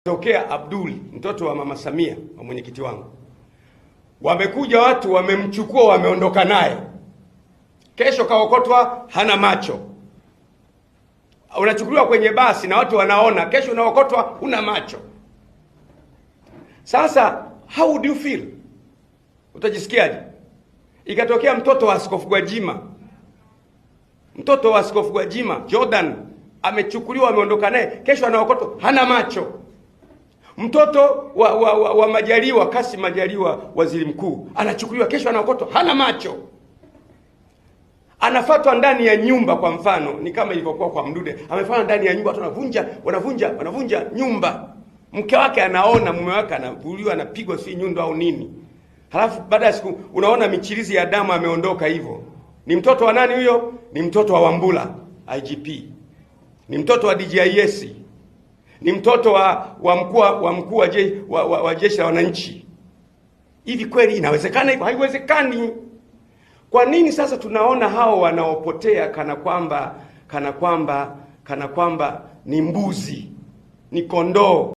Tokea Abdul, mtoto wa mama Samia, wa mwenyekiti wangu, wamekuja watu wamemchukua, wameondoka naye. Kesho kaokotwa hana macho, unachukuliwa kwenye basi na watu wanaona, kesho unaokotwa huna macho. Sasa how would you feel? Utajisikiaje ikatokea mtoto wa Askofu Gwajima, mtoto wa Askofu Gwajima Jordan amechukuliwa, ameondoka naye, kesho anaokotwa hana macho. Mtoto wa Majaliwa, Kassim Majaliwa, waziri mkuu, anachukuliwa, kesho anaokotwa hana macho. Anafuatwa ndani ya nyumba. Kwa mfano ni kama ilivyokuwa kwa Mdude, amefuatwa ndani ya nyumba, watu wanavunja nyumba. Mke wake anaona, mume wake anavuliwa, anapigwa si nyundo au nini. Halafu baada ya siku unaona michirizi ya damu, ameondoka hivyo. Ni mtoto wa nani huyo? Ni mtoto wa Wambura IGP, ni mtoto wa DJIS, ni mtoto wa mkuu wa jeshi la wananchi. Hivi kweli inawezekana hivyo? Haiwezekani. Kwa nini sasa tunaona hao wanaopotea kana kwamba ni mbuzi, ni kondoo?